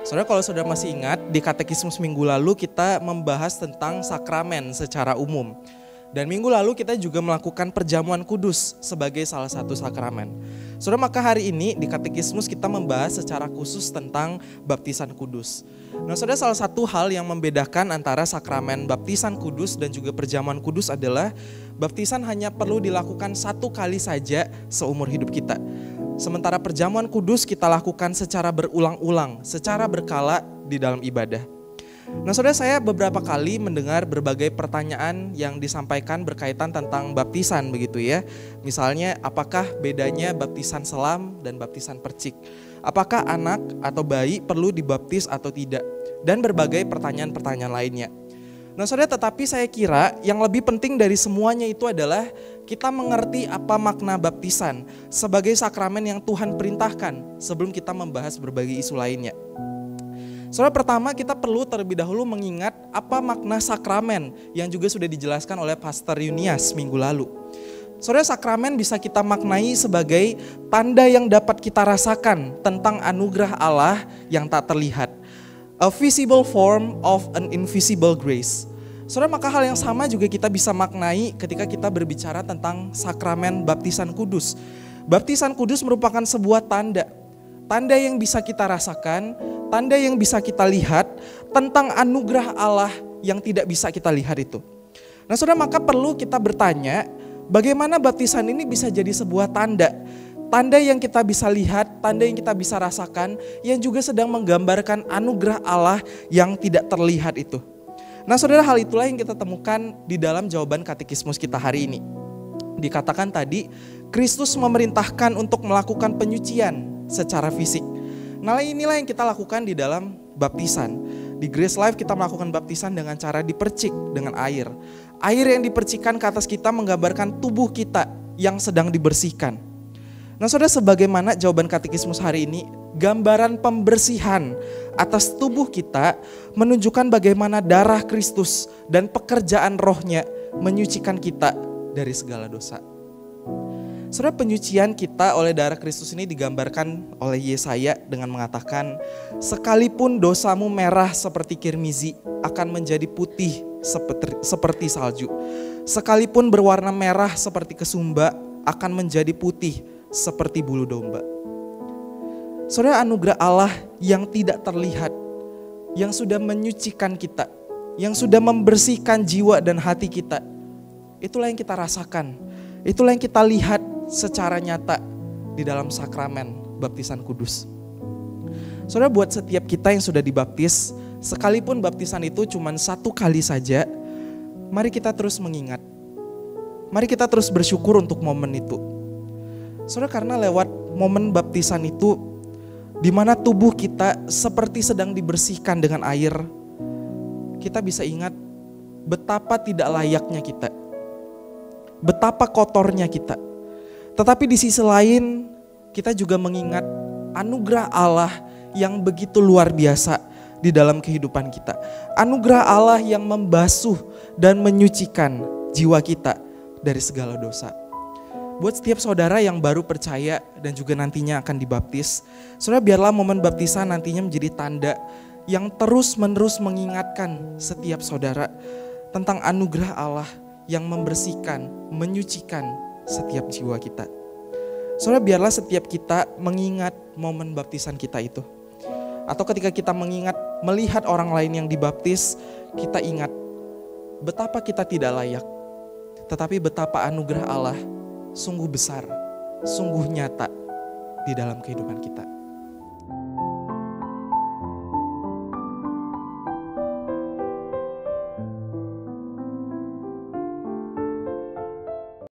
Saudara, kalau saudara masih ingat, di katekismus minggu lalu kita membahas tentang sakramen secara umum. Dan minggu lalu kita juga melakukan perjamuan kudus sebagai salah satu sakramen. Saudara, maka hari ini di katekismus kita membahas secara khusus tentang baptisan kudus. Nah, saudara, salah satu hal yang membedakan antara sakramen baptisan kudus dan juga perjamuan kudus adalah baptisan hanya perlu dilakukan satu kali saja seumur hidup kita. Sementara perjamuan kudus kita lakukan secara berulang-ulang, secara berkala di dalam ibadah. Nah, saudara, saya beberapa kali mendengar berbagai pertanyaan yang disampaikan berkaitan tentang baptisan begitu ya. Misalnya, apakah bedanya baptisan selam dan baptisan percik? Apakah anak atau bayi perlu dibaptis atau tidak? Dan berbagai pertanyaan-pertanyaan lainnya. Nah, saudara, tetapi saya kira yang lebih penting dari semuanya itu adalah kita mengerti apa makna baptisan sebagai sakramen yang Tuhan perintahkan sebelum kita membahas berbagai isu lainnya. Saudara, pertama kita perlu terlebih dahulu mengingat apa makna sakramen yang juga sudah dijelaskan oleh Pastor Yunias minggu lalu. Saudara, sakramen bisa kita maknai sebagai tanda yang dapat kita rasakan tentang anugerah Allah yang tak terlihat. A visible form of an invisible grace. Saudara, maka hal yang sama juga kita bisa maknai ketika kita berbicara tentang sakramen baptisan kudus. Baptisan kudus merupakan sebuah tanda yang bisa kita rasakan, tanda yang bisa kita lihat tentang anugerah Allah yang tidak bisa kita lihat itu. Nah, saudara, maka perlu kita bertanya, bagaimana baptisan ini bisa jadi sebuah tanda yang kita bisa lihat, tanda yang kita bisa rasakan, yang juga sedang menggambarkan anugerah Allah yang tidak terlihat itu. Nah, saudara, hal itulah yang kita temukan di dalam jawaban katekismus kita hari ini. Dikatakan tadi, Kristus memerintahkan untuk melakukan penyucian secara fisik. Nah, inilah yang kita lakukan di dalam baptisan. Di Grace Life kita melakukan baptisan dengan cara dipercik dengan air. Air yang dipercikkan ke atas kita menggambarkan tubuh kita yang sedang dibersihkan. Nah, saudara, sebagaimana jawaban katekismus hari ini, gambaran pembersihan atas tubuh kita menunjukkan bagaimana darah Kristus dan pekerjaan rohnya menyucikan kita dari segala dosa. Saudara, penyucian kita oleh darah Kristus ini digambarkan oleh Yesaya dengan mengatakan, sekalipun dosamu merah seperti kirmizi akan menjadi putih seperti salju. Sekalipun berwarna merah seperti kesumba akan menjadi putih seperti bulu domba. Saudara, anugerah Allah yang tidak terlihat, yang sudah menyucikan kita, yang sudah membersihkan jiwa dan hati kita, itulah yang kita rasakan, itulah yang kita lihat secara nyata di dalam sakramen baptisan kudus. Saudara, buat setiap kita yang sudah dibaptis, sekalipun baptisan itu cuma satu kali saja, mari kita terus mengingat, mari kita terus bersyukur untuk momen itu. Saudara, karena lewat momen baptisan itu, di mana tubuh kita seperti sedang dibersihkan dengan air, kita bisa ingat betapa tidak layaknya kita, betapa kotornya kita. Tetapi di sisi lain, kita juga mengingat anugerah Allah yang begitu luar biasa di dalam kehidupan kita. Anugerah Allah yang membasuh dan menyucikan jiwa kita dari segala dosa. Buat setiap saudara yang baru percaya dan juga nantinya akan dibaptis, saudara, biarlah momen baptisan nantinya menjadi tanda yang terus-menerus mengingatkan setiap saudara tentang anugerah Allah yang membersihkan, menyucikan setiap jiwa kita. Saudara, biarlah setiap kita mengingat momen baptisan kita itu. Atau ketika kita melihat orang lain yang dibaptis, kita ingat betapa kita tidak layak, tetapi betapa anugerah Allah sungguh besar, sungguh nyata di dalam kehidupan kita.